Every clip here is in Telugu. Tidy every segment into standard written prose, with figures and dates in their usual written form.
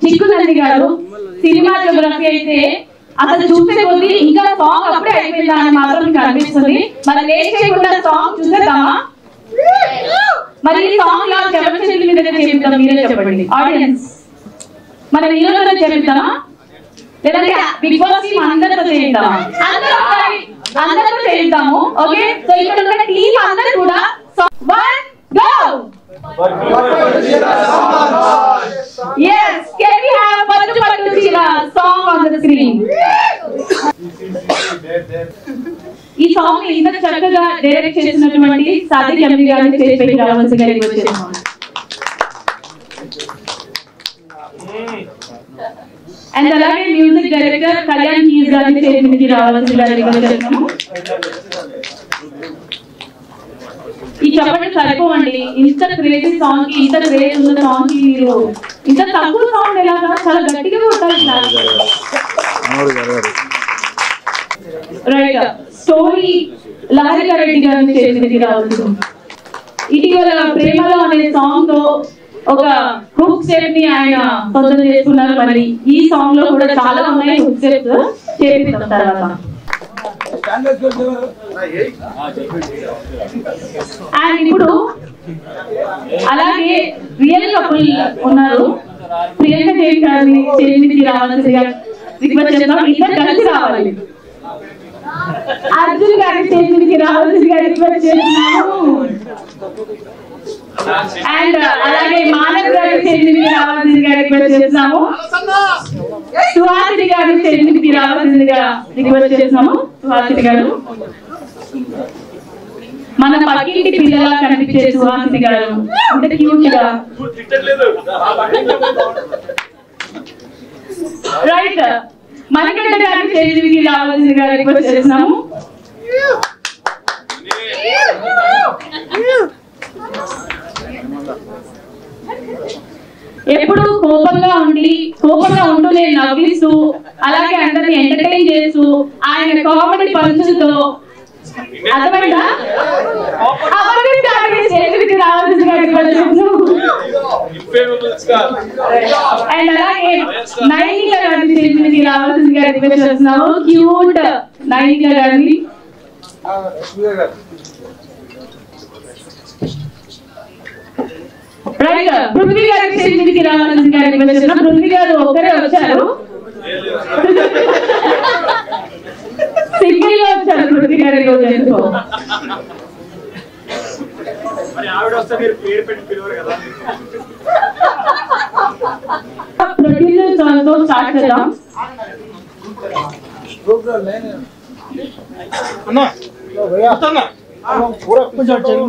చిక్కునంది గారు సినిమాటోగ్రఫీ అయితే అసలు చూసే కొద్ది ఇంకా సాంగ్ అప్పుడే అయిపోయిందా అని మాత్రం మీకు అనిపిస్తుంది. మరి లేట్ చేయకుండా సాంగ్ చూసేద్దామా? మరి ఈ సాంగ్ లా ఎవరి చేతుల మీద చేపిద్దాం మీరే చెప్పండి ఆడియన్స్. మన హీరోతో చేపిద్దామా లేదంటే బిగ్ బాస్ టీమ్ అందరితో చేయిద్దామా? అందరితో చేయిద్దాము. ఓకే, సో ఇక్కడ ఉన్న టీమ్ అందరూ కూడా 1 go. Yes, can we have Pattu Pattu Chira song on the screen? ఈ సాంగ్ ఇంత చక్కగా డైరెక్ట్ చేసినటువంటి సాదిక్ ఎండి గారిని చేసి పెట్టి రావాల్సిందిగా వచ్చేసాము. అండ్ అలాగే మ్యూజిక్ డైరెక్టర్ కళ్యాణ్ కీస్ గారిని చేసి పెట్టి రావాల్సిందిగా వచ్చేసాము. ఈ చెప్పండి సరిపోవండి. ఇంత క్రేజీ సాంగ్ కి, ఇంత క్రేజ్ ఉన్న సాంగ్ కి మీరు ఇంత తక్కువ సౌండ్ ఎలాగా? చాలా గట్టిగా కొట్టాలి. రైట్, స్టోరీ లహరిక రెడ్డి గారిని చేసి రావచ్చు. ఇటీవల ప్రేమలో అనే సాంగ్ తో ఒక హుక్ స్టెప్ ని ఆయన సొంతం చేసుకున్నారు. మరి ఈ సాంగ్ లో కూడా చాలా ఉన్నాయి హుక్ స్టెప్స్. చేపిస్తాం తర్వాత. అండ్ ఇప్పుడు అలాగే రియల్ కపుల్ ఉన్నారు. ప్రియాంక దేవి గారిని చేసి రావాల్సిందిగా రిక్వెస్ట్ చేస్తున్నాం. ఇద్దరు కలిసి రావాలి. అర్జున్ గారి చేసి రావాల్సిందిగా రిక్వెస్ట్ చేస్తున్నాము. అండ్ అలాగే మానవ్ గారి చేసి రావాల్సిందిగా రిక్వెస్ట్ చేస్తున్నాము. సుహాసిని గారి చేసి రావాల్సిందిగా రిక్వెస్ట్ చేస్తున్నాము. సుహాసిని గారు మన పక్కింటి పిల్లలా కనిపించే సుహాసిని గారు ఇంత క్యూట్ గా. రైట్, మనకంట గారి చేసి రావాల్సిందిగా రిక్వెస్ట్ చేస్తున్నాము. ఎప్పుడు కోపంగా ఉంటూనే నవ్విస్తూ అలాగే అందరిని ఎంటర్టైన్ చేస్తూ ఆయన కామెడీ పంచుతో అర్థమైందా? అండ్ అలాగే నైనిక గారిని చేసి రావాల్సిందిగా రిక్వెస్ట్ చేస్తున్నాము. క్యూట్ నైనిక గారిని. రైట్, పృథ్వీ గారి చేసి రావాల్సిందిగా రిక్వెస్ట్ చేస్తున్నాం. పృథ్వీ గారు ఒక్కరే వచ్చారు, సింగిల్ గా వచ్చారు పృథ్వీ గారి రోజు. ఎందుకో ప్రొడ్యూసర్ తో స్టార్ట్ చేద్దాం. पूरा कुछ चल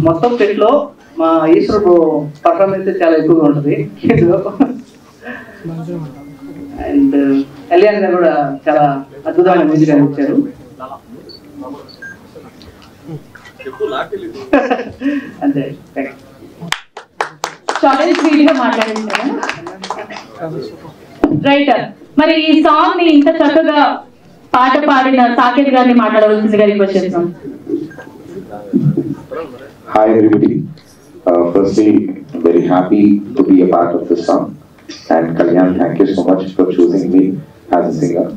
మొత్తం సెట్లో మా ఈశ్వరుడు పర్ఫార్మెన్స్ చాలా ఎక్కువగా ఉంటుంది. అండ్ కళ్యాణ్ గారు కూడా చాలా అద్భుతమైన మ్యూజిక్ అందించారు. అంతే. రైట్. మరి ఈ సాంగ్ ని ఇంత చక్కగా పాట పాడిన సాకేత్ గారిని మాట్లాడవలసిందిగా రిక్వెస్ట్ చేస్తున్నాం. Hi everybody. Firstly, I'm very happy to be a part of this song. And Kalyan, thank you so much for choosing me as a singer.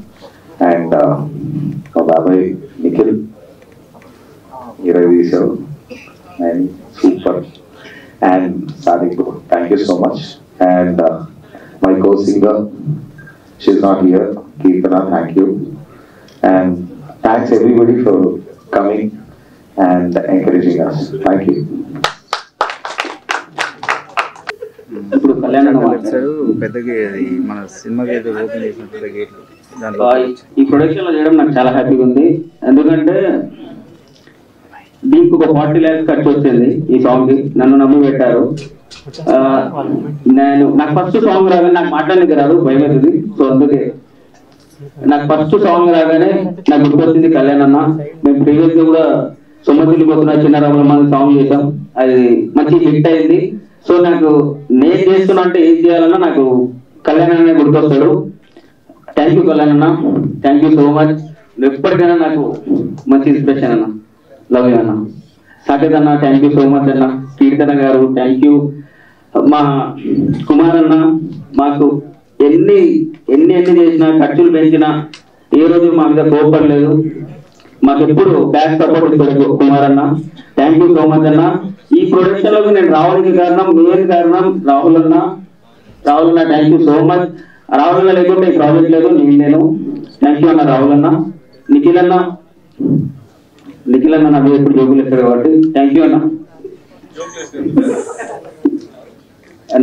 And Babai, Nikhil, Iravisho, and super. And Sadiq, thank you so much. And my co-singer, she's not here, Keertana, thank you. And thanks everybody for coming and encouraging us. Thank you. ఇప్పుడు కళ్యాణ్ పెద్దగా మన సినిమా గేట్ ఓపెన్ చేసిన గేట్లు ఈ ప్రొడక్షన్ లో చేయడం నాకు చాలా హ్యాపీగా ఉంది. ఎందుకంటే దీనికి ఒక 40 lakhs ఖర్చు వచ్చింది ఈ సాంగ్ కి. నన్ను నమ్మి పెట్టారు. నాకు ఫస్ట్ సాంగ్ రాగానే నాకు మాట్లాడడానికి రాదు, భయం అవుతుంది. సో అందుకే నాకు ఫస్ట్ సాంగ్ రాగానే నాకు గుర్తొచ్చింది కళ్యాణ్ అన్న. మేము ప్రీవియస్ గా కూడా సొమ్మతిల్లి పోతున్న చిన్న రామలమ్మ సాంగ్ చేసాం, అది మంచి హిట్ అయింది. సో నాకు నేను చేస్తున్నా అంటే ఏం చేయాలన్నా నాకు కళ్యాణ్ అన్న గుర్తొస్తాడు. థ్యాంక్ యూ కళ్యాణ్ అన్న, థ్యాంక్ యూ సో మచ్. ఎప్పటికైనా నాకు మంచి ఇన్స్పిరేషన్ అన్న. లవ్ యూ అన్న. సాకేత్ అన్న థ్యాంక్ యూ సో మచ్ అన్న. కీర్తన గారు థ్యాంక్ యూ. మా కుమార్ అన్న మాకు ఎన్ని చేసినా ఖర్చులు పెంచినా ఏ రోజు మా మీద కోపడలేదు. మాకు ఎప్పుడు బ్యాక్ సపోర్ట్ ఇస్తాడు కుమార్ అన్న. థ్యాంక్ యూ సో మచ్ అన్న. ఈ ప్రొడక్షన్ లోకి నేను రావడానికి కారణం మెయిన్ కారణం రాహుల్ అన్న. రాహుల్ అన్న thank you so much. Rahul అన్న లేకుంటే ఈ ప్రాజెక్ట్ లేదు, నేను. థ్యాంక్ యూ అన్న రాహుల్ అన్న. నిఖిల్ అన్న నా మీద ఎప్పుడు జోకులు ఇస్తాడు కాబట్టి థ్యాంక్ యూ అన్న.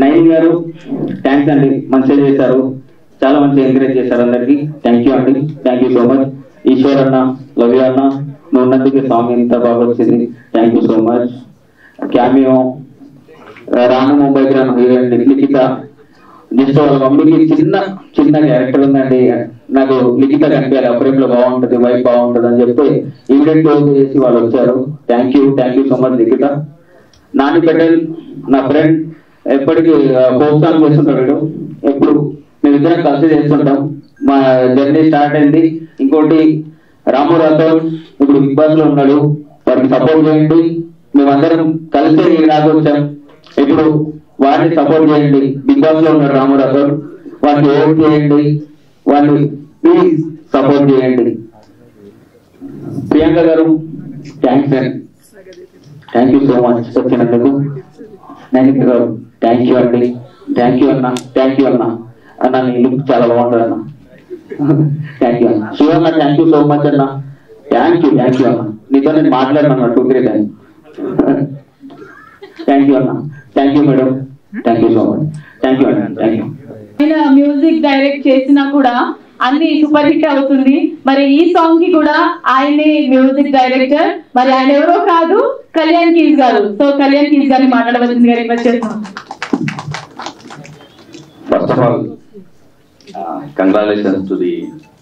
నైన్ గారు థ్యాంక్స్ అండి, మంచిగా చేశారు, చాలా మంచిగా ఎంకరేజ్ చేశారు అందరికి. థ్యాంక్ యూ అండి, thank you so much. Eshwar అన్న, లవ్ యూ అన్న, నువ్వు ఉన్నందుకు సాంగ్ ఎంత బాగా వచ్చింది, thank you so much. Cameo రాను ముంబైకి రాను హీరోయిన్ లిఖిత, జస్ట్ వాళ్ళ మమ్మీకి చిన్న క్యారెక్టర్ ఉందండి, నాకు లిఖిత కనిపించాలి, అప్పుడెప్పుడు బాగుంటది, వైఫ్ బాగుంటది అని చెప్పి ఈవెంట్ క్లోజ్ చేసి వాళ్ళు వచ్చారు. థ్యాంక్ యూ సో మచ్ లిఖిత. నాని పటేల్ నా ఫ్రెండ్, ఎప్పటికీ ఫోక్ సాంగ్ చేస్తుంటాడు, ఎప్పుడు మేమిద్దరం కలిసి చేస్తుంటాం. మా జర్నీ స్టార్ట్ అయింది. ఇంకోటి రాము రాథోడ్ ఇప్పుడు బిగ్ బాస్ లో ఉన్నాడు, వారికి సపోర్ట్ చేయండి. మేమందరం కలిసి రాక వచ్చాం, ఇప్పుడు వారిని సపోర్ట్ చేయండి. బిగ్ బాస్ లో ఉన్నాడు రాము రాథోడ్, వారిని ఓట్ చేయండి, వారిని ప్లీజ్ సపోర్ట్ చేయండి. ప్రియాంక గారు థ్యాంక్స్ అండి, థ్యాంక్ యూ సో మచ్ వచ్చినందుకు. నైనిక గారు థ్యాంక్ యూ అండి, థ్యాంక్ యూ అన్న. అన్న నీ లుక్ చాలా బాగుంటుంది అన్న, థ్యాంక్ యూ అన్న. శివ అన్న థ్యాంక్ యూ సో మచ్ అన్న, థ్యాంక్ యూ అన్న. నీతో నేను మాట్లాడినా 2-3 times. థ్యాంక్ యూ అన్న, thank you madam, thank you so much, thank you అన్న, థ్యాంక్ యూ. ఆయన మ్యూజిక్ డైరెక్ట్ చేసినా కూడా అన్ని సూపర్ హిట్ అవుతుంది. మరి ఈ సాంగ్ కి కూడా ఆయనే మ్యూజిక్ డైరెక్టర్, మరి ఆయన ఎవరో కాదు కళ్యాణ్ కీస్ గారు. సో కళ్యాణ్ కీస్ గారిని మాట్లాడవలసిందిగా రిక్వెస్ట్ చేస్తున్నాం. First of all, congratulations to the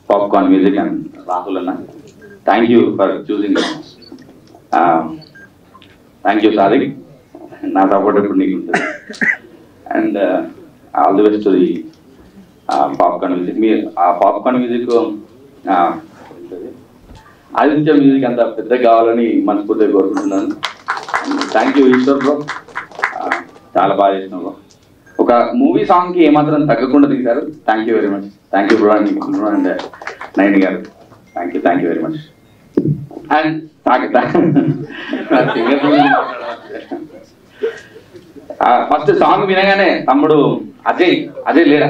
Popcorn Music and Rahul Anna. Thank you for choosing us. Thank you, Sadiq. Na support epudu neeku untadi. And all the best to the Popcorn Music. Me Popcorn Music Aditya Music anta pedda kavalani manaspoortiga korukuntunnanu. Thank you Ishwar bro. Chaala baga chesinavu bro. ఒక మూవీ సాంగ్ కి ఏమాత్రం తగ్గకుండా తీశారు. Thank you very much. Thank you bro and నైన్ గారు, thank you very much. And first song వినగానే తమ్ముడు అజయ్ లేడా,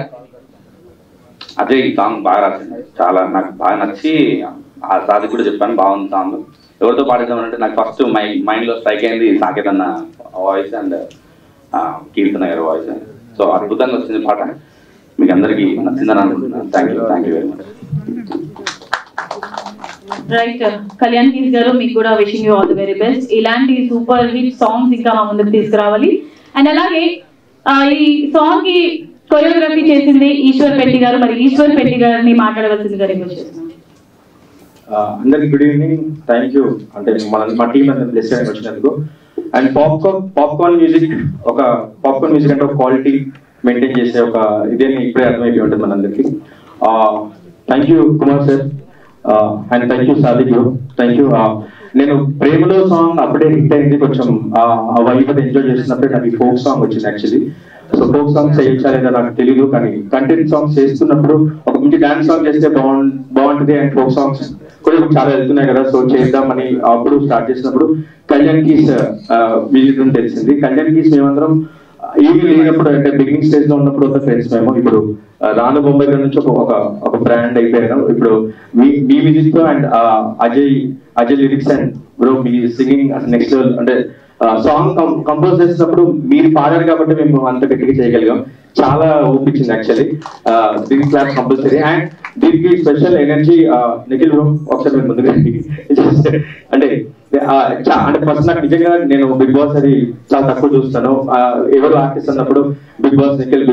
అజయ్ సాంగ్ బాగా రాసింది, చాలా నాకు బాగా నచ్చి సాది కూడా చెప్పాను బాగుంది సాంగ్. ఎవరితో పాడిద్దామంటే నాకు ఫస్ట్ మైండ్ లో స్ట్రైక్ అయింది సాకేత్ అన్న వాయిస్ అండ్ కీర్తన గారి వాయిస్. సో అద్భుతంగా వచ్చింది పాట, మీకు అందరికి నచ్చిందని అనుకుంటున్నాను. Thank you very much. Right Kalyan keys గారు, మీకు కూడా wishing you all the very best. ఇలాంటి సూపర్ హిట్ సాంగ్స్ ఇంకా మా ముందుకు తీసుకురావాలి. అండ్ అలాగే ఈ సాంగ్ కి కొరియోగ్రఫీ చేసింది ఈశ్వర్ పెట్టి గారు. మరి ఈశ్వర్ పెట్టి గారిని మాట్లాడవలసిందిగా రిక్వెస్ట్ చేస్తున్నాను. అందరికి గుడ్ ఈవినింగ్. థ్యాంక్ యూ అంటే మా టీం అందరూ బ్లెస్ చేయడానికి వచ్చినందుకు. అండ్ పాప్కార్న్ మ్యూజిక్ అంటే ఒక క్వాలిటీ మెయింటైన్ చేసే ఒక ఇదే ఇప్పుడే అర్థమైపోయి ఉంటుంది మనందరికి. Thank you Kumar sir and thank you Sadiq. Thank you. నేను ప్రేమలో సాంగ్ అప్పుడే హిట్ అయింది, కొంచెం ఆ వైబ్ అది ఎంజాయ్ చేస్తున్నప్పుడే నాకు ఈ ఫోక్ సాంగ్ వచ్చింది యాక్చువల్లీ. సో ఫోక్ సాంగ్స్ చేయించా లేదా నాకు తెలియదు, కానీ కంటెంట్ సాంగ్స్ చేస్తున్నప్పుడు ఒక మంచి డాన్స్ సాంగ్ చేస్తే బాగుంటుంది. అండ్ ఫోక్ సాంగ్స్ కూడా చాలా వెళ్తున్నాయి కదా, సో చేద్దామని అప్పుడు స్టార్ట్ చేసినప్పుడు కళ్యాణ్ కీస్ మ్యూజిక్ అని తెలిసింది. కళ్యాణ్ కీస్ మేమందరం ఏమి లేనప్పుడు అంటే బిగినింగ్ స్టేజ్ లో ఉన్నప్పుడు ఒక ఫ్రెండ్స్ మేము ఇప్పుడు రాను బొంబాయి నుంచి ఒక బ్రాండ్ అయిపోయాను. ఇప్పుడు మీ మ్యూజిక్ తో and Ajay lyrics and bro me singing అసలు నెక్స్ట్ లెవెల్. అంటే సాంగ్ కంపోజ్ చేసినప్పుడు మీరు పాడారు కాబట్టి మేము అంత గట్టిగా చేయగలిగాం. చాలా ఊపించింది యాక్చువల్లీ. దీనికి క్లాస్ కంపల్సరీ. అండ్ దీనికి స్పెషల్ ఎనర్జీ నిఖిల్ బ్రో ఒకసారి మీరు ముందుగా అంటే ఫస్ట్ నాకు నిజంగా నేను బిగ్ బాస్ అది చాలా తక్కువ చూస్తాను. ఎవరు ఆర్టిస్ట్ అన్నప్పుడు బిగ్ బాస్ నిఖిల్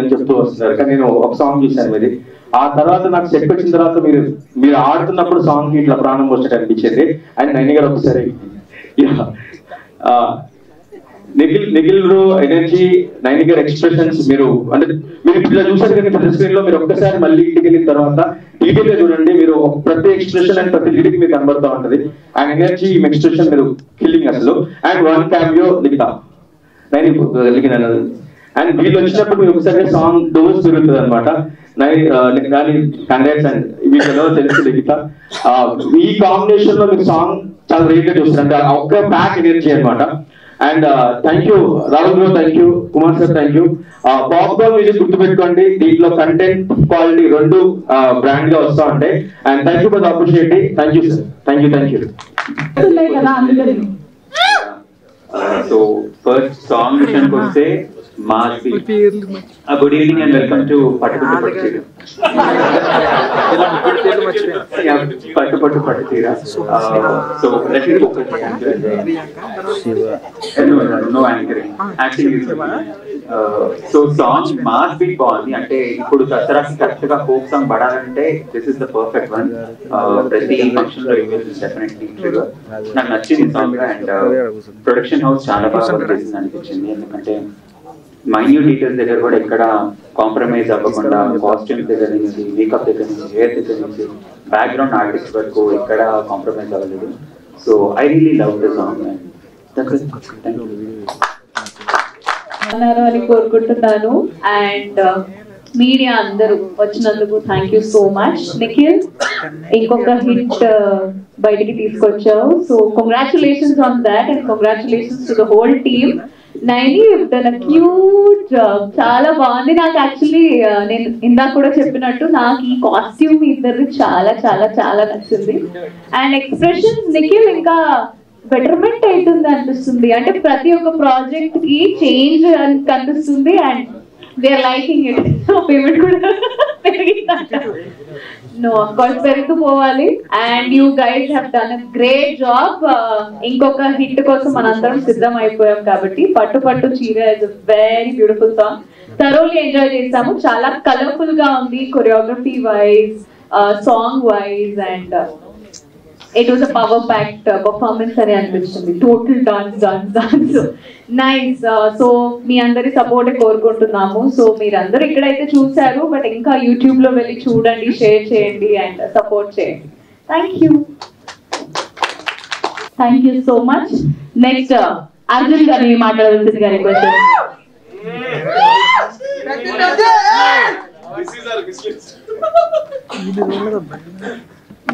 అని చెప్తూ వస్తున్నారు, కానీ నేను ఒక సాంగ్ చూశాను మీది. ఆ తర్వాత నాకు సెట్ వచ్చిన తర్వాత మీరు ఆడుతున్నప్పుడు సాంగ్ కి ఇట్లా ప్రాణం వచ్చినట్టు అనిపించింది. అండ్ నైని గారు ఒకసారి నిఖిల్ బ్రో ఎనర్జీ, నైని గారు ఎక్స్ప్రెషన్స్ మీరు ఇట్లా చూసారు కానీ పెద్ద స్క్రీన్ లో మీరు ఒక్కసారి మళ్ళీ ఇంటికి వెళ్ళిన తర్వాత డీటెయిల్ గా చూడండి. మీరు ప్రతి ఎక్స్ప్రెషన్ అండ్ ప్రతి లిరిక్ మీకు కనబడుతూ ఉంటది. అండ్ ఎనర్జీ ఎక్స్ప్రెషన్ మీరు కిల్లింగ్ అసలు. And one cameo Likhitha and వీళ్ళు వచ్చినప్పుడు మీరు ఒకసారి సాంగ్ డోస్ పెరుగుతుంది అనమాట. కంగ్రాట్స్ అండ్ వీళ్ళలో తెలుసు లిఖిత. ఈ కాంబినేషన్ లో మీరు సాంగ్ చాలా రేట్ గా చూస్తారు, అంటే ఒక్క ప్యాక్ ఎనర్జీ అనమాట. And thank you Rahul bro, thank you Kumar sir, thank you. Popcorn music గుర్తుపెట్టుకోండి, దీంట్లో కంటెంట్ క్వాలిటీ రెండు బ్రాండ్ గా వస్తా ఉంటాయి. And thank you for the opportunity. Thank you sir, thank you. So first song విషయానికి వస్తే మాది good evening and welcome to Pattu Teera. So no anchoring acting. So song mass beat బాగుంది. అంటే ఇప్పుడు దసరాకి కరెక్ట్ గా ఫోక్ సాంగ్ పడాలంటే this is the perfect one. ప్రతి ఫంక్షన్ లో డెఫినెట్లీ నాకు నచ్చింది సాంగ్. అండ్ ప్రొడక్షన్ హౌస్ చాలా బాగా వర్క్ చేసింది అనిపించింది. ఎందుకంటే మైన్యూట్ డీటెయిల్స్ దగ్గర కూడా ఎక్కడ కాంప్రమైజ్ అవ్వకుండా కాస్ట్యూమ్స్ దగ్గర నుంచి, మేకప్ దగ్గర నుంచి, హెయిర్ దగ్గర నుంచి, బ్యాక్గ్రౌండ్ ఆర్టిస్ట్ వరకు ఎక్కడ కాంప్రమైజ్ అవ్వలేదు. So I really love the song. అని కోరుకుంటున్నాను. అండ్ మీడియా అందరూ వచ్చినందుకు thank you so much. Nikhil, ఇంకొక హిట్ బయటికి తీసుకొచ్చావు. So congratulations on that and congratulations to the whole team. Naini done a cute job, చాలా బాగుంది. నాకు యాక్చువల్లీ నేను ఇందాక కూడా చెప్పినట్టు నాకు ఈ కాస్ట్యూమ్ ఇద్దరు చాలా చాలా చాలా నచ్చింది. అండ్ ఎక్స్ప్రెషన్స్ నిఖిల్ ఇంకా బెటర్మెంట్ అవుతుంది అనిపిస్తుంది. అంటే ప్రతి ఒక్క ప్రాజెక్ట్ కి చేంజ్ కనిపిస్తుంది. And they are liking it. Payment కూడా పెరిగిందంట. నో ఆఫ్ కోర్స్ పెరుగుపోవాలి. And you guys have done a great job. ఇంకొక హిట్ కోసం మనందరం సిద్ధం అయిపోయాం కాబట్టి Pattu Pattu Cheera is a very beautiful song. Thoroughly enjoy చేసాము. చాలా కలర్ఫుల్ గా ఉంది choreography wise, song wise. And it was a power packed performance అని అనిపిస్తుంది. Total dance nice. సో మీ అందరి సపోర్ట్ కోరుకుంటున్నాము. సో మీరందరూ ఇక్కడైతే చూసారు, బట్ ఇంకా యూట్యూబ్ లో వెళ్ళి చూడండి, షేర్ చేయండి అండ్ సపోర్ట్ చేయండి. Thank you so much. Next Arjun గారిని మాట్లాడాల్సిందిగా request.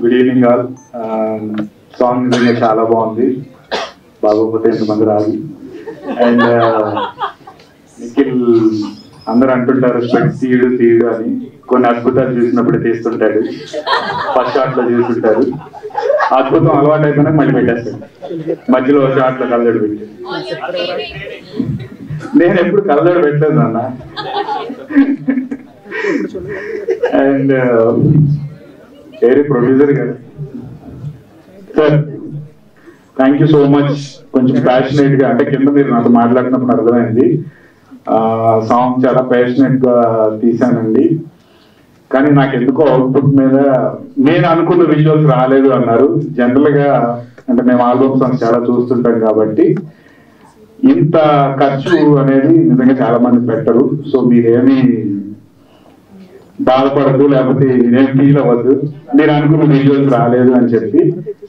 Good evening all. Song నిజంగా చాలా బాగుంది, బాగోకపోతే ఎంతమంది రాదు. అండ్ నిఖిల్ అందరూ అంటుంటారు స్పెక్ట్స్ తీయడు అని, కొన్ని అద్భుతాలు చూసినప్పుడు తీస్తుంటాడు. ఫస్ట్ షాట్ లో చూస్తుంటారు, అద్భుతం అలవాటు అయిపోయినా మళ్ళీ పెట్టేస్తాడు. మధ్యలో షాట్ లో కళ్ళజోడు పెట్టి, నేను ఎప్పుడు కళ్ళజోడు పెట్టలేదు అన్న. అండ్ వేరే ప్రొడ్యూసర్ గారు sir, thank you so much. కొంచెం ప్యాషనేట్ గా అంటే కింద మీరు నాతో మాట్లాడినప్పుడు అర్థమైంది. సాంగ్ చాలా ప్యాషనెట్ గా తీశానండి. కానీ నాకు ఎందుకో అవుట్పుట్ మీద నేను అనుకున్న విజువల్స్ రాలేదు అన్నారు. జనరల్ గా అంటే మేము ఆల్బమ్ సాంగ్స్ చాలా చూస్తుంటాం కాబట్టి ఇంత ఖర్చు అనేది నిజంగా చాలా మంది పెట్టరు. సో మీరేమి బాధపడద్దు, లేకపోతే మీరేం ఫీల్ అవ్వద్దు. మీరు అనుకున్న విజువల్స్ రాలేదు అని చెప్పి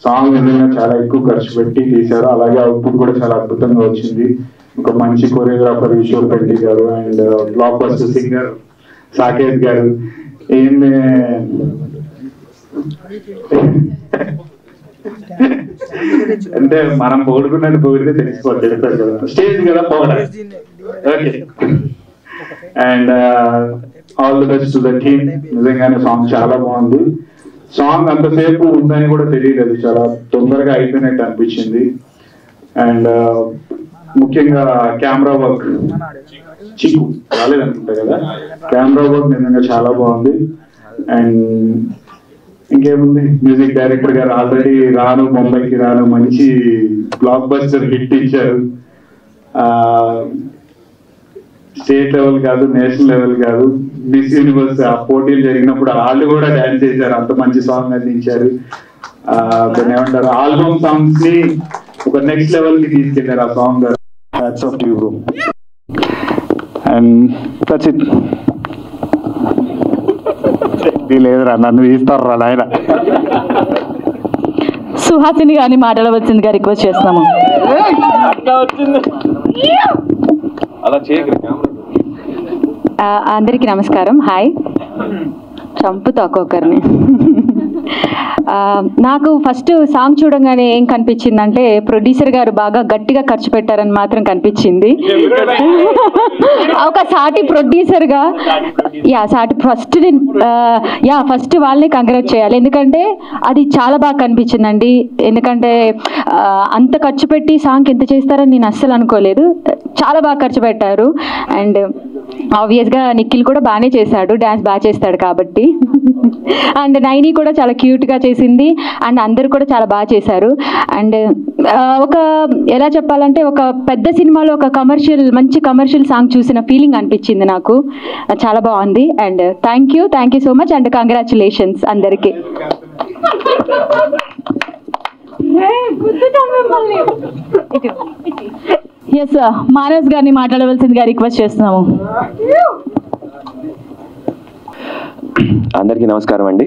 సాంగ్ నిజంగా చాలా ఎక్కువ ఖర్చు పెట్టి తీశారు. అలాగే అవుట్పుట్ కూడా చాలా అద్భుతంగా వచ్చింది. ఒక మంచి కొరియోగ్రాఫర్ ఈశ్వర్ రెడ్డి గారు and blockbuster singer Saketh గారు. అంటే మనం పొగుడుకున్నట్టు పొగిడితే తెలిసిపోతుంది కదా, స్టేజ్ కదా పొగడాలి. Okay, and all the best to the team. నిజంగానే సాంగ్ చాలా బాగుంది. సాంగ్ అంతసేపు ఉందని కూడా తెలియలేదు, చాలా తొందరగా అయిపోయినట్టు అనిపించింది. అండ్ ముఖ్యంగా కెమెరా వర్క్ చిక్కు రాలేదనుకుంటా కదా, కెమెరా వర్క్ నిజంగా చాలా బాగుంది. అండ్ ఇంకేముంది, మ్యూజిక్ డైరెక్టర్ గారు ఆల్రెడీ రాను ముంబైకి రాను మంచి బ్లాక్ బస్టర్ హిట్ ఇచ్చారు. స్టేట్ లెవెల్ కాదు, నేషనల్ లెవెల్ కాదు, మిస్ యూనివర్స్ ఆ పోటీలు జరిగినప్పుడు వాళ్ళు కూడా డాన్స్ చేశారు. అంత మంచి సాంగ్ అందించారు. దాన్ని ఏమంటారు, ఆల్బమ్ సాంగ్స్ ని ఒక నెక్స్ట్ లెవెల్ కి తీసుకెళ్లారు ఆ song. Hats off to you bro. And that's it. లేదురా, నన్ను తీస్తారా నాయన. సుహాసిని గారిని మాట్లాడవలసిందిగా రిక్వెస్ట్ చేస్తున్నాము. అందరికీ నమస్కారం. హాయ్. చంపుతా ఒక్కొక్కరిని. నాకు ఫస్ట్ సాంగ్ చూడంగానే ఏం కనిపించిందంటే ప్రొడ్యూసర్ గారు బాగా గట్టిగా ఖర్చు పెట్టారని మాత్రం కనిపించింది. ఒక సాటి ప్రొడ్యూసర్ గా ఫస్ట్ వాళ్ళని కంగ్రాట్ చేయాలి. ఎందుకంటే అది చాలా బాగా కనిపించిందండి. ఎందుకంటే అంత ఖర్చు పెట్టి సాంగ్ ఎంత చేస్తారని నేను అస్సలు అనుకోలేదు. చాలా బాగా ఖర్చు పెట్టారు. అండ్ ఆబ్వియస్గా నిఖిల్ కూడా బాగానే చేశాడు, డాన్స్ బాగా చేస్తాడు కాబట్టి. అండ్ నైని కూడా చాలా క్యూట్గా చేసింది. అండ్ అందరు కూడా చాలా బాగా చేశారు. అండ్ ఒక ఎలా చెప్పాలంటే ఒక పెద్ద సినిమాలో ఒక మంచి కమర్షియల్ సాంగ్ చూసిన ఫీలింగ్ అనిపించింది నాకు. చాలా బాగుంది. And thank you so much. And congratulations అందరికీ. ఎస్, మానస్ గారిని మాట్లాడవలసిందిగా రిక్వెస్ట్ చేస్తున్నాము. అందరికీ నమస్కారం అండి.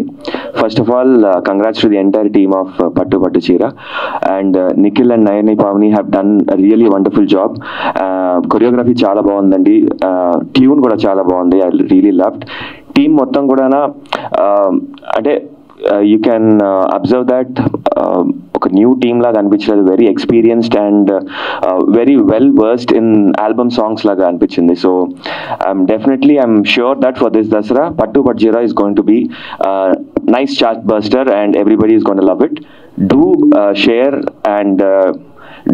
First of all congrats to the entire team of పట్టు పట్టు చీర. And Nikhil and Nayani Pavani have done really wonderful job. Choreography చాలా బాగుందండి, ట్యూన్ కూడా చాలా బాగుంది. I really loved. టీమ్ మొత్తం కూడా అంటే యూ క్యాన్ అబ్జర్వ్ దట్ ఒక న్యూ టీమ్ లాగా అనిపించలేదు. Very experienced and very well versed in album songs లాగా అనిపించింది. So I'm sure that for this Dussehra Pattu Pattu Cheera is going to be nice chartbuster and everybody is going to love it. Do share and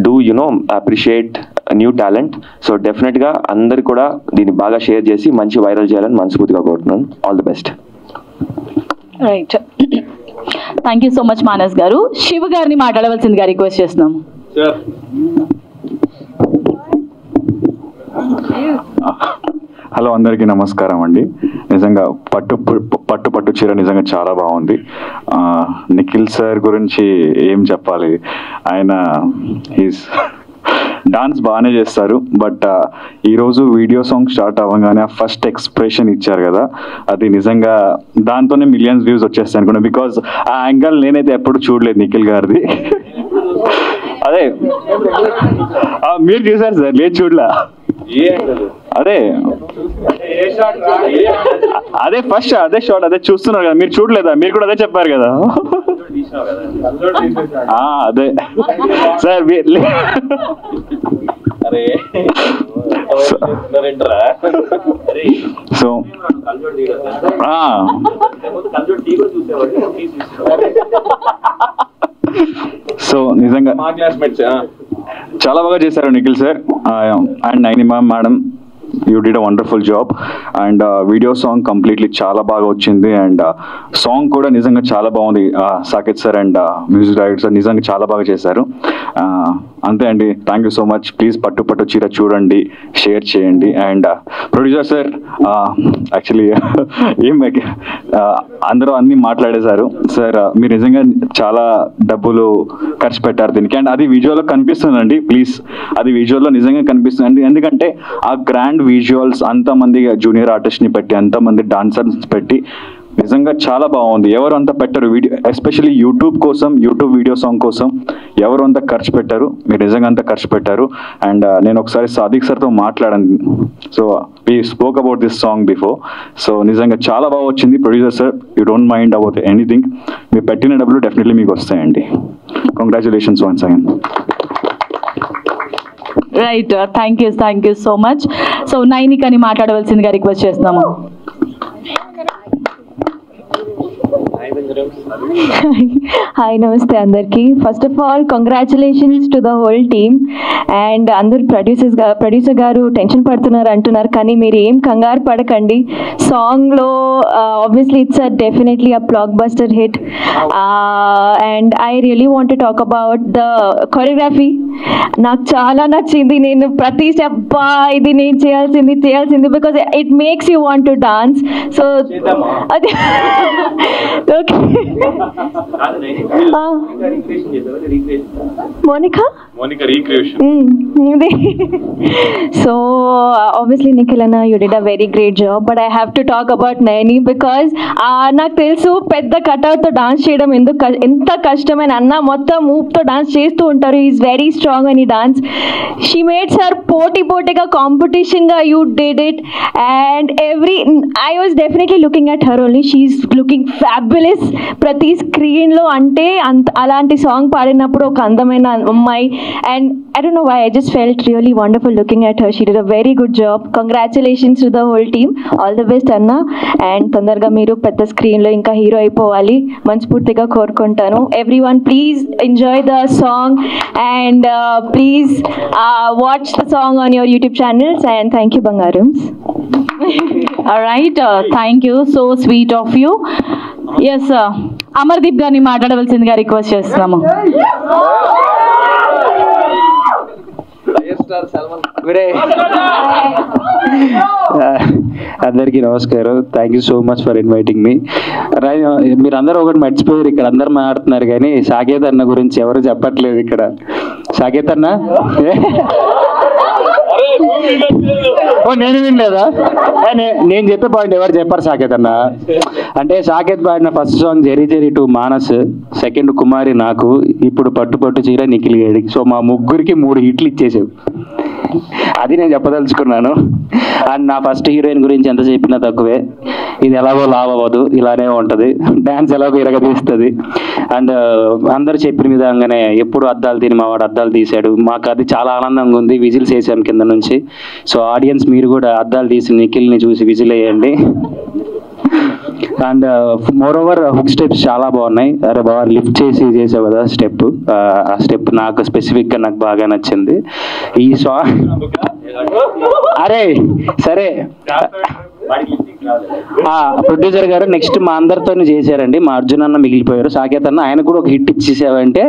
do appreciate new talent. So definitely అందరు కూడా దీన్ని బాగా షేర్ చేసి మంచి వైరల్ చేయాలని మనస్ఫూర్తిగా కోరుతున్నాను. All the best. Right, thank you so much Manas గారు. శివ గారిని మాట్లాడవలసిందిగా రిక్వెస్ట్ చేస్తున్నాము. హలో, అందరికీ నమస్కారం అండి. నిజంగా పట్టు చీర నిజంగా చాలా బాగుంది. నిఖిల్ సార్ గురించి ఏం చెప్పాలి, ఆయన డాన్స్ బాగానే చేస్తారు. బట్ ఈరోజు వీడియో సాంగ్ స్టార్ట్ అవ్వగానే ఆ ఫస్ట్ ఎక్స్ప్రెషన్ ఇచ్చారు కదా, అది నిజంగా దాంతోనే మిలియన్స్ వ్యూస్ వచ్చేస్తాయి అనుకున్నా. బికాజ్ ఆ యాంగిల్ నేనైతే ఎప్పుడు చూడలేదు నిఖిల్ గారిది. అదే మీరు చూసారు సార్? లేదు, చూడలే. అదే ఫస్ట్ షాట్ అదే చూస్తున్నారు కదా, మీరు చూడలేదా? మీరు కూడా అదే చెప్పారు కదా. అదే సార్. సో నిజంగా చాలా బాగా చేశారు Nikhil sir and Nainima madam. You did a wonderful job. And video song completely చాలా బాగా వచ్చింది. అండ్ సాంగ్ కూడా నిజంగా చాలా బాగుంది. Saketh sir and music director sir నిజంగా చాలా బాగా చేశారు. అంతే అండి, thank you so much. Please Pattu Pattu చీర చూడండి, షేర్ చేయండి. అండ్ ప్రొడ్యూసర్ సార్ యాక్చువల్లీ ఏం అందరూ అన్నీ మాట్లాడేశారు సార్. మీరు నిజంగా చాలా డబ్బులు ఖర్చు పెట్టారు దీనికి. అండ్ అది విజువల్లో కనిపిస్తుందండి, ప్లీజ్ అది విజువల్లో నిజంగా కనిపిస్తుంది. ఎందుకంటే ఆ గ్రాండ్ విజువల్స్, అంతమంది జూనియర్ ఆర్టిస్ట్ని పెట్టి, అంతమంది డాన్సర్స్ పెట్టి నిజంగా చాలా బాగుంది. ఎవరు అంతా పెట్టారు వీడియో, ఎస్పెషల్లీ యూట్యూబ్ కోసం, యూట్యూబ్ వీడియో సాంగ్ కోసం ఎవరు అంతా ఖర్చు పెట్టారు, మీరు నిజంగా అంతా ఖర్చు పెట్టారు. అండ్ నేను ఒకసారి సాదిక్ సార్తో మాట్లాడాను. So we spoke about this song before. So నిజంగా చాలా బాగా వచ్చింది. Producer sir, you don't mind about anything. మీరు పెట్టిన డబ్బులు డెఫినెట్లీ మీకు వస్తాయండి. Congratulations once again. Right, thank you so much. So నైనికని మాట్లాడవలసిందిగా రిక్వెస్ట్ చేస్తున్నాము. హాయ్, నమస్తే అందరికీ. First of all congratulations to the whole team. And అందరు ప్రొడ్యూసర్ గారు టెన్షన్ పడుతున్నారు అంటున్నారు, కానీ మీరు ఏం కంగారు పడకండి. సాంగ్లో obviously it's definitely a block buster hit. And I really want to talk about the choreography. నాకు చాలా నచ్చింది. నేను ప్రతి స్టెప్ ఇది నేను చేయాల్సింది because it makes you want to dance. So అదే okay. Monica recreation. So obviously Nikhil Anna, you did a very great job, but I have to talk about Naini because నాకు తెలుసు పెద్ద కట్అవుట్ తో డాన్స్ చేయడం ఎంత కష్టమైన. అన్న మొత్తం ఊప్ తో డాన్స్ చేస్తూ ఉంటారు. ఈజ్ వెరీ స్ట్రాంగ్ అని డాన్స్. షీ మేడ్స్ హర్ పోటీగా కాంపిటీషన్ గా you did it. And I was definitely looking at her only. She's looking fabulous ప్రతి స్క్రీన్ లో. అంటే అలాంటి సాంగ్ పాడినప్పుడు ఒక అందమైన అమ్మాయి. And I don't know why, I just felt really wonderful looking at her. She did a very good job. Congratulations to the whole team. All the best Anna. And తొందరగా మీరు పెద్ద స్క్రీన్ లో ఇంకా హీరో అయిపోవాలి మనస్ఫూర్తిగా కోరుకుంటాను. Everyone please enjoy the song and please watch the song on your YouTube channels. And thank you Bangarums. All right, thank you, so sweet of you. Yes, Amardeep గారిని మాట్లాడవలసిందిగా రిక్వెస్ట్ చేస్తున్నాము. అందరికీ నమస్కారం. Thank you so much for inviting me. మీరు అందరూ ఒకటి మర్చిపోయారు, ఇక్కడ అందరు మాట్లాడుతున్నారు కానీ సాకేత్ అన్న గురించి ఎవరు చెప్పట్లేదు. ఇక్కడ సాకేత్ అన్న నేను వినలేదా? నేను చెప్పే పాయింట్ ఎవరు చెప్పారు సాకేత్ అన్న అంటే, సాకేత్ పాడిన first song Jerry Jerry 2 Manas, second Kumari నాకు, ఇప్పుడు పట్టు పట్టు చీర నిఖిల్ గేడి. సో మా ముగ్గురికి 3 హిట్లు ఇచ్చేసావు. అది నేను చెప్పదలుచుకున్నాను. అండ్ నా ఫస్ట్ హీరోయిన్ గురించి ఎంత చెప్పినా తక్కువే. ఇది ఎలాగో లావ్ అవ్వదు, ఇలానే ఉంటుంది. డ్యాన్స్ ఎలాగో ఇరగదీస్తుంది. అండ్ అందరు చెప్పిన విధంగానే ఎప్పుడు అద్దాలు తిని మావాడు అద్దాలు తీశాడు. మాకు అది చాలా ఆనందంగా ఉంది. విజిల్స్ వేసాం కింద నుంచి. సో ఆడియన్స్ మీరు కూడా అద్దాలు తీసి నిఖిల్ని చూసి విజిల్ వేయండి. And more over hook steps చాలా బాగున్నాయి. అరే బాగా లిఫ్ట్ చేసావు కదా స్టెప్. ఆ స్టెప్ నాకు స్పెసిఫిక్గా నాకు బాగా నచ్చింది. ఈ సాంగ్ అరే సరే ప్రొడ్యూసర్ గారు నెక్స్ట్ మా అందరితో చేశారండి. మా అర్జున్ అన్న మిగిలిపోయారు. సాకేత్ అన్న ఆయన కూడా ఒక హిట్ ఇచ్చేసావంటే.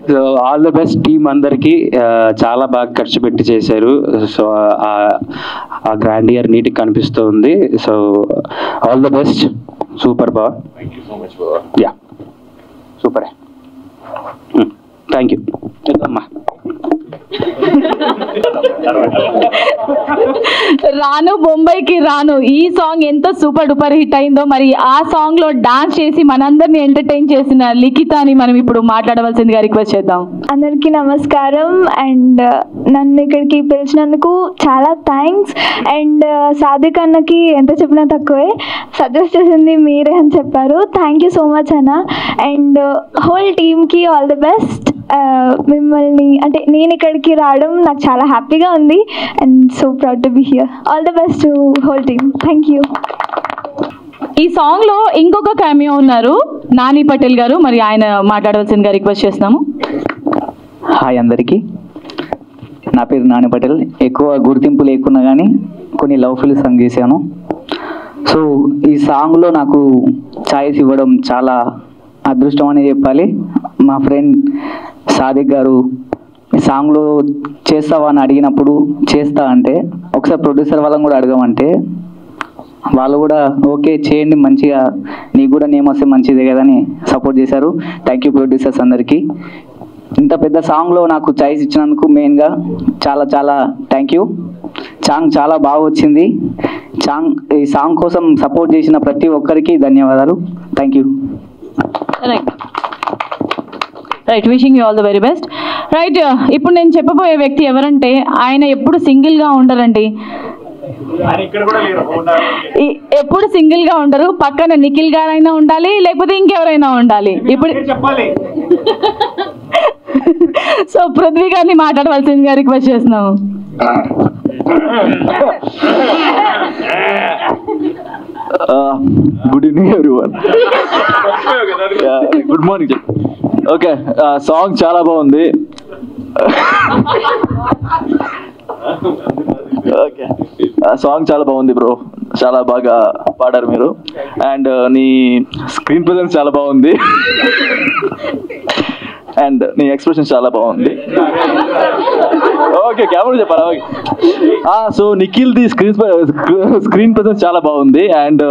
So all the best team అందరికి. చాలా బాగా ఖర్చు పెట్టి చేశారు. సో ఆ గ్రాండ్ ఇయర్ నీటికి కనిపిస్తుంది. So all the best. Super బా. Yeah super. థ్యాంక్ యూ అమ్మా. రాను బొంబాయికి రాను ఈ సాంగ్ ఎంత సూపర్ డూపర్ హిట్ అయిందో, మరి ఆ సాంగ్ లో డాన్స్ చేసి మనందరిని ఎంటర్టైన్ చేసిన లిఖితాని మనం ఇప్పుడు మాట్లాడవలసిందిగా రిక్వెస్ట్ చేద్దాం. అందరికీ నమస్కారం. అండ్ నన్ను ఇక్కడికి పిలిచినందుకు చాలా థ్యాంక్స్. అండ్ సాదిక్ అన్నకి ఎంత చెప్పినా తక్కువే. సజెస్ట్ చేసింది మీరే అని చెప్పారు. థ్యాంక్ యూ సో మచ్ అన్న. అండ్ హోల్ టీమ్కి ఆల్ ది బెస్ట్. మిమ్మల్ని అంటే నేను ఇక్కడికి రావడం నాకు చాలా హ్యాపీగా ఉంది. And so proud to be here. All the best to whole team. Thank you. ఈ సాంగ్ లో ఇంకొక క్యామియో ఉన్నారు, నాని పటేల్ గారు. మరి ఆయన మాట్లాడవలసిందిగా రిక్వెస్ట్ చేస్తున్నాము. హాయ్ అందరికీ, నా పేరు నాని పటేల్. ఎక్కువ గుర్తింపు లేకున్నా కానీ కొన్ని లవ్ఫుల్ సాంగ్ చేశాను. సో ఈ సాంగ్లో నాకు ఛాయిస్ ఇవ్వడం చాలా అదృష్టం అనే చెప్పాలి. మా ఫ్రెండ్ సాదిక్ గారు ఈ సాంగ్లో చేస్తావా అని అడిగినప్పుడు చేస్తా అంటే, ఒకసారి ప్రొడ్యూసర్ వాళ్ళని కూడా అడగమంటే వాళ్ళు కూడా ఓకే చేయండి, మంచిగా నీకు కూడా నేమ్ వస్తే మంచిదే కదా అని సపోర్ట్ చేశారు. థ్యాంక్ యూ ప్రొడ్యూసర్స్ అందరికీ. ఇంత పెద్ద సాంగ్లో నాకు చాయిస్ ఇచ్చినందుకు మెయిన్గా చాలా చాలా థ్యాంక్ యూ. సాంగ్ చాలా బాగా వచ్చింది. ఈ సాంగ్ కోసం సపోర్ట్ చేసిన ప్రతి ఒక్కరికి ధన్యవాదాలు. Thank you. Right, wishing you all the very best. Right, ఇప్పుడు నేను చెప్పబోయే వ్యక్తి ఎవరంటే ఆయన ఎప్పుడు సింగిల్గా ఉండరండి, ఎప్పుడు సింగిల్ గా ఉండరు. పక్కన నిఖిల్ గారైనా ఉండాలి, లేకపోతే ఇంకెవరైనా ఉండాలి. ఇప్పుడు చెప్పాలి. సో పృథ్వీ గారిని మాట్లాడవలసిందిగా రిక్వెస్ట్ చేస్తున్నాము. Good evening everyone. Good morning. Okay, song చాలా బాగుంది. ఓకే, సాంగ్ చాలా బాగుంది బ్రో, చాలా బాగా పాడారు మీరు. అండ్ నీ స్క్రీన్ ప్రెజెన్స్ చాలా బాగుంది. అండ్ నీ ఎక్స్ప్రెషన్ చాలా బాగుంది. ఓకే, కెమెరా చెప్పాలా? Okay. So Nikhil the screen presence చాలా బాగుంది. అండ్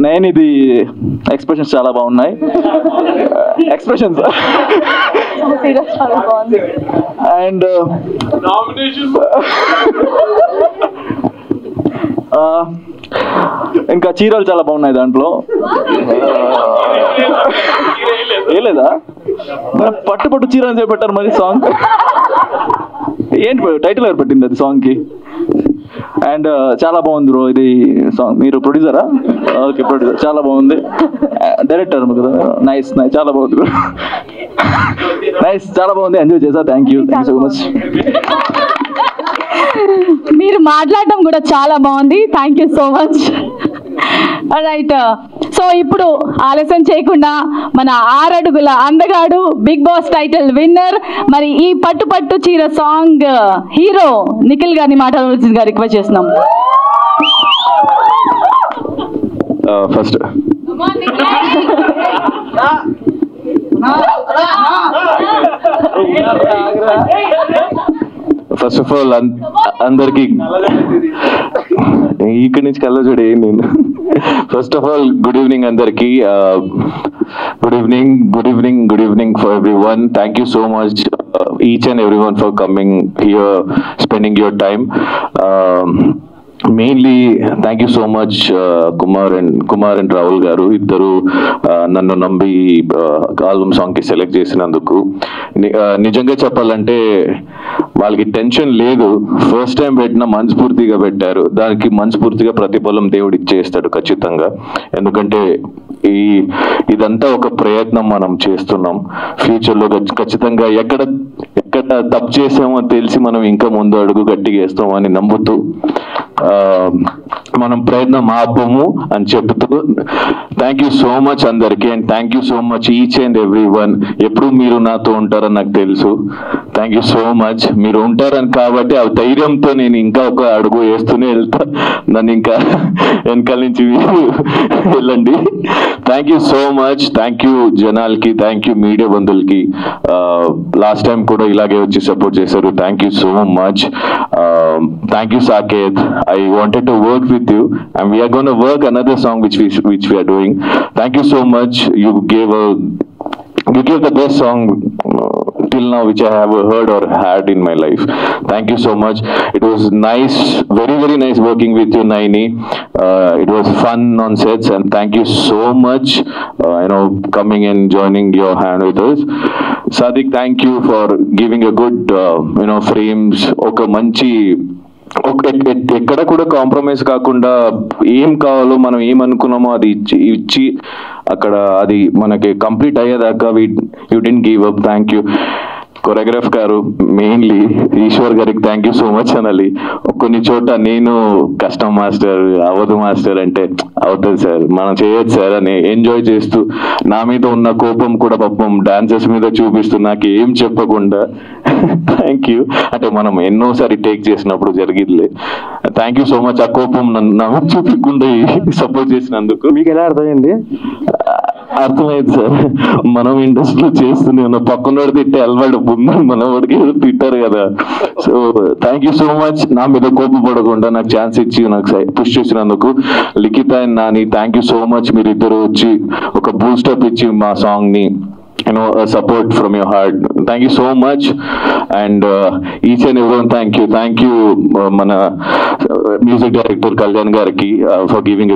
నేను ఇది ఎక్స్ప్రెషన్స్ చాలా బాగున్నాయి. ఎక్స్ప్రెషన్స్ అండ్ ఇంకా చీరలు చాలా బాగున్నాయి దాంట్లో. ఏలేదా? పట్టు పట్టు చీర అని చెప్పారు మరి సాంగ్. ఏంటి టైటిల్ ఎవరు పెట్టింది అది సాంగ్కి? అండ్ చాలా బాగుంది బ్రో ఇది సాంగ్. మీరు ప్రొడ్యూసరా? Okay, producer. చాలా బాగుంది. డైరెక్టర్ కదా? నైస్ నైస్, చాలా బాగుంది బ్రో. నైస్, చాలా బాగుంది, ఎంజాయ్ చేసా. Thank you so much. మీరు మాట్లాడడం కూడా చాలా బాగుంది. Thank you so much. Right, so ఇప్పుడు ఆలస్యం చేయకుండా మన 6 అడుగుల అందగాడు, బిగ్ బాస్ టైటిల్ విన్నర్, మరి ఈ పట్టు పట్టు చీర సాంగ్ హీరో నిఖిల్ గారిని మాట్లాడవలసిందిగా రిక్వెస్ట్ చేస్తున్నాం. ఫస్ట్ ఫస్ట్ ఆఫ్ ఆల్ అందరికి ఇక్కడి నుంచి కళ్ళ చూడే నేను. First of all good evening అందరికి. Good evening, good evening, good evening for everyone. Thank you so much each and everyone for coming here, spending your time. Mainly thank you so much Kumar and Rahul గారు, ఇద్దరు నన్ను నమ్మి ఆల్బమ్ సాంగ్కి సెలెక్ట్ చేసినందుకు. నిజంగా చెప్పాలంటే వాళ్ళకి టెన్షన్ లేదు. ఫస్ట్ టైం పెట్టిన మనస్ఫూర్తిగా పెట్టారు. దానికి మనస్ఫూర్తిగా ప్రతిఫలం దేవుడు ఇచ్చేస్తాడు ఖచ్చితంగా. ఎందుకంటే ఇదంతా ఒక ప్రయత్నం మనం చేస్తున్నాం. ఫ్యూచర్లో ఖచ్చితంగా ఎక్కడ తప్పు చేసామో తెలిసి మనం ఇంకా ముందు అడుగు గట్టిగా వేస్తామని నమ్ముతూ మనం ప్రయత్నం ఆపము అని చెప్తూ థ్యాంక్ యూ సో మచ్ అందరికీ. And thank you so much each and every one. ఎప్పుడు మీరు నాతో ఉంటారని నాకు తెలుసు. Thank you so much. మీరు ఉంటారని కాబట్టి ఆ ధైర్యంతో నేను ఇంకా ఒక అడుగు వేస్తూనే వెళ్తా. నన్ను ఇంకా వెనకాల నుంచి వెళ్ళండి. Thank you so much. Thank you జనాలకి, థ్యాంక్ యూ మీడియా బంధువులకి. లాస్ట్ టైం కూడా ఇలాగే వచ్చి సపోర్ట్ చేశారు. Thank you so much. Thank you Saketh. I wanted to work with you and we are going to work another song which we are doing. Thank you so much. You gave the best song till now which I have heard or had in my life. Thank you so much. It was nice, very very nice working with you, Naini. It was fun on sets and thank you so much coming and joining your hand with us. Sadik, thank you for giving a good frames. Oka manchi ఎక్కడ కూడా కాంప్రమైజ్ కాకుండా ఏం కావాలో మనం ఏమనుకున్నామో అది ఇచ్చి అక్కడ అది మనకి కంప్లీట్ అయ్యేదాకా you didn't give up. Thank you. Choreograph గారు, మెయిన్లీ ఈశ్వర్ గారికి థ్యాంక్ యూ సో మచ్ అనాలి. కొన్ని చోట నేను కష్టం మాస్టర్ అవదు మాస్టర్ అంటే అవుతుంది సార్, మనం చేయొచ్చు సార్ అని ఎంజాయ్ చేస్తూ నా మీద ఉన్న కోపం కూడా పాపం డాన్సర్స్ మీద చూపిస్తూ నాకు ఏం చెప్పకుండా థ్యాంక్ యూ. అంటే మనం ఎన్నోసారి టేక్ చేసినప్పుడు జరిగిందిలే. Thank you so much. ఆ కోపం నన్ను చూపించకుండా సపోర్ట్ చేసినందుకు. మీకు ఎలా అర్థమైంది? అర్థమైంది సార్. మనం ఇండస్ట్రీలో చేస్తూనే ఉన్న పక్కన తిట్టే అలవాటు ఉందని మన వాడికి తిట్టారు కదా. So thank you so much. నా మీద కోపపడకుండా నాకు ఛాన్స్ ఇచ్చి నాకు పుష్ చేసినందుకు Likhitha and Nani thank you so much. మీరు ఇద్దరు వచ్చి ఒక బూస్టప్ ఇచ్చి మా సాంగ్ ని support from your heart. Thank you so much. And each and everyone, thank you mana music director Kalyan gariki for giving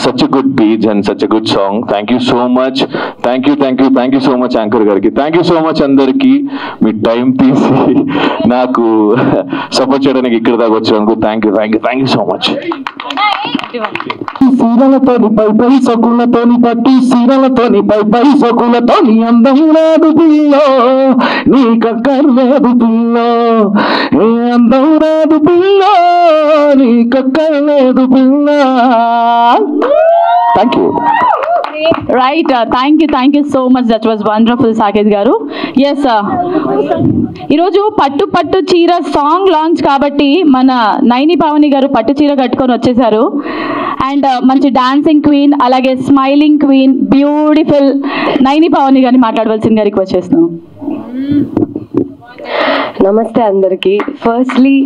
such a good page and such a good song. Thank you so much. Thank you so much anchor gariki. Thank you so much andarki me time తీసి నాకు సపోర్ట్ చేయడానికి ఇక్కడ దాకా వచ్చినందుకు థ్యాంక్ యూ సో మచ్. సీరలతోని పై సొకులతోని పట్టు సీరలతోని పై సొకులతోని అందం లేదు పిల్లో నీకక్కర్లేదు పిల్లో ఏ అందం లేదు పిల్లో నీకక్కర్లేదు పిల్లో. Thank you. Right, thank you so much. That was wonderful Saketh గారు. ఎస్, ఈరోజు పట్టు పట్టు చీర సాంగ్ లాంచ్ కాబట్టి మన నైని పావని గారు పట్టు చీర కట్టుకొని వచ్చేసారు. అండ్ మంచి డాన్సింగ్ క్వీన్, అలాగే smiling queen, beautiful Naini Pavani గారిని మాట్లాడవలసిందిగా రిక్వెస్ట్ చేస్తున్నాం. నమస్తే అందరికీ. ఫస్ట్లీ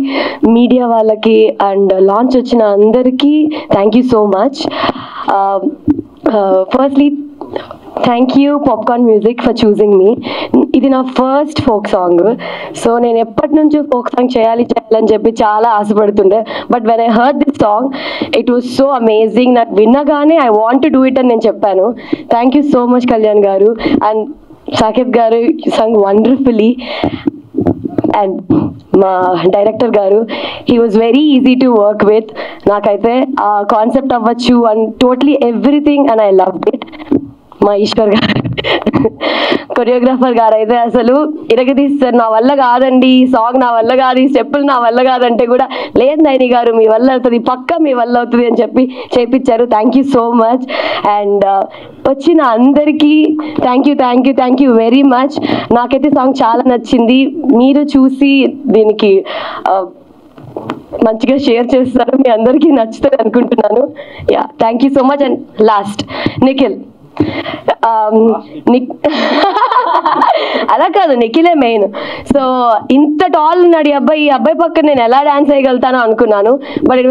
మీడియా వాళ్ళకి అండ్ లాంచ్ వచ్చిన అందరికీ thank you so much. Firstly thank you popcorn music for choosing మీ. ఇది నా ఫస్ట్ ఫోక్ సాంగ్. సో నేను ఎప్పటి నుంచో ఫోక్ సాంగ్ చేయాలని చెప్పి చాలా ఆశపడుతుండే. But when I heard this song it was so amazing. నాకు విన్నగానే I want to do it అని నేను చెప్పాను. Thank you so much Kalyan గారు అండ్ సాకేత్ గారు. You sung wonderfully. అండ్ మా డైరెక్టర్ గారు, he was very easy to work with. నాకైతే ఆ కాన్సెప్ట్ అవ్వచ్చు and totally everything and I love it. మా ఈశ్వర్ గారు కొరియోగ్రాఫర్ గారు అయితే అసలు ఇరగదీస్తారు. నా వల్ల కాదండి ఈ సాంగ్, నా వల్ల కాదు, ఈ స్టెప్పులు నా వల్ల కాదంటే కూడా లేదు నైని గారు మీ వల్ల అవుతుంది, పక్కా మీ వల్ల అవుతుంది అని చెప్పి చేపించారు. Thank you so much. And వచ్చిన అందరికీ థ్యాంక్ యూ వెరీ మచ్. నాకైతే సాంగ్ చాలా నచ్చింది. మీరు చూసి దీనికి మంచిగా షేర్ చేస్తారు. మీ అందరికీ నచ్చుతుంది అనుకుంటున్నాను. Yeah, thank you so much. And last Nikhil. అలా కాదు, నిఖిలే మెయిన్. సో ఇంత టాల్ ఉన్నాడు ఈ అబ్బాయి పక్కన నేను ఎలా డాన్స్ చేయగలుగుతానో అనుకున్నాను. But it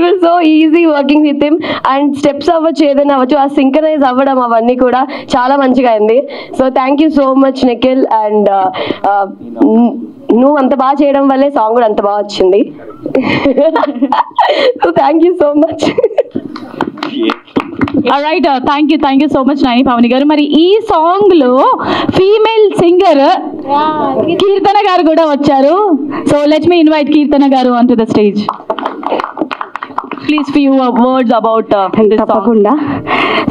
was so easy working with him. And steps అవ్వచ్చు, ఏదైనా అవ్వచ్చు, ఆ సింక్రనైజ్ అవ్వడం అవన్నీ కూడా చాలా మంచిగా అయింది. So thank you so much Nikhil. And నువ్వు అంత బాగా చేయడం వల్లే సాంగ్ కూడా అంత బాగా వచ్చింది. So thank you so much. Right, thank you so much Naini Pavani గారు. మరి ఈ సాంగ్ లో ఫీమేల్ సింగర్ కీర్తన గారు కూడా వచ్చారు. సో లెట్ మీ ఇన్వైట్ కీర్తన గారు on to the stage. Please few words about. తప్పకుండా.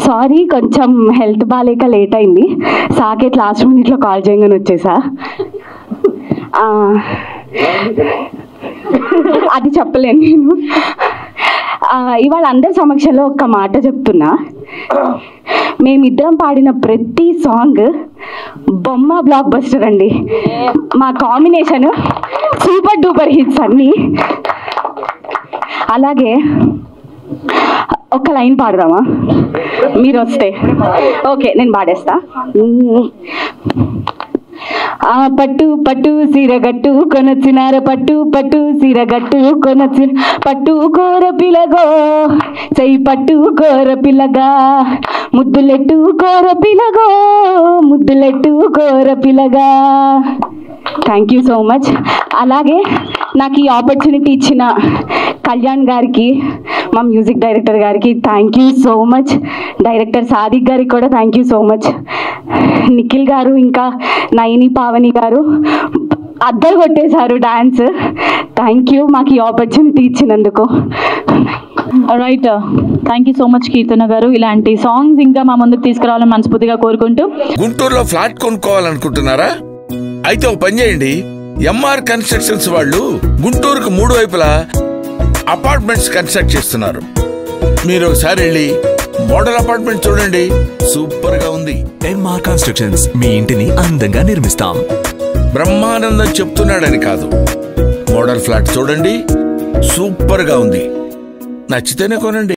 సారీ, కొంచెం హెల్త్ బాగాలేక లేట్ అయింది. సాకేత్ లాస్ట్ మినిట్లో కాల్ చేయగానే వచ్చేసా. అది చెప్పలేను నేను. ఇవాళ అందరి సమక్షంలో ఒక్క మాట చెప్తున్నా. మేమిద్దరం పాడిన ప్రతి సాంగ్ బొమ్మ బ్లాక్ బస్టర్ అండి. మా కాంబినేషన్ సూపర్ డూపర్ హిట్స్ అన్నీ. అలాగే ఒక్క లైన్ పాడదామా మీరు వస్తే? ఓకే, నేను పాడేస్తా. ఆ పట్టు పట్టు సీరగట్టు కొనొచ్చినార పట్టు పట్టు సీరగట్టు కొనొచ్చి పట్టు కోర పిలగో చెయ్యి పట్టు కోర పిల్లగా ముద్దులెట్టు కోర పిలగో ముద్దులెట్టు కోర పిల్లగా. Thank you so much. అలాగే నాకు ఈ ఆపర్చునిటీ ఇచ్చిన కళ్యాణ్ గారికి, మా మ్యూజిక్ డైరెక్టర్ గారికి thank you so much. Director Sadiq గారికి కూడా thank you so much. Nikhil గారు ఇంకా నైని పావని గారు అద్దరు కొట్టేశారు డాన్స్. థ్యాంక్ యూ మాకు ఈ ఆపర్చునిటీ ఇచ్చినందుకు. Right, thank you so much Keerthana గారు. ఇలాంటి సాంగ్స్ ఇంకా మా ముందుకు తీసుకురావాలని మనస్ఫూర్తిగా కోరుకుంటూ. గుంటూరులో ఫ్లాట్ కొనుక్కోవాలనుకుంటున్నారా? అయితే ఒక పని చేయండి, ఎంఆర్ కన్స్ట్రక్షన్స్ వాళ్ళు గుంటూరుకు 3 వైపులా అపార్ట్మెంట్స్ కన్స్ట్రక్ట్ చేస్తున్నారు. మీరు ఒకసారి వెళ్ళి మోడల్ అపార్ట్మెంట్ చూడండి, సూపర్ గా ఉంది. ఎంఆర్ కన్స్ట్రక్షన్స్, మీ ఇంటిని అందంగా నిర్మిస్తాం. బ్రహ్మానందం చెప్తున్నాడని కాదు, మోడల్ ఫ్లాట్ చూడండి, సూపర్ గా ఉంది. నచ్చితేనే కొనండి.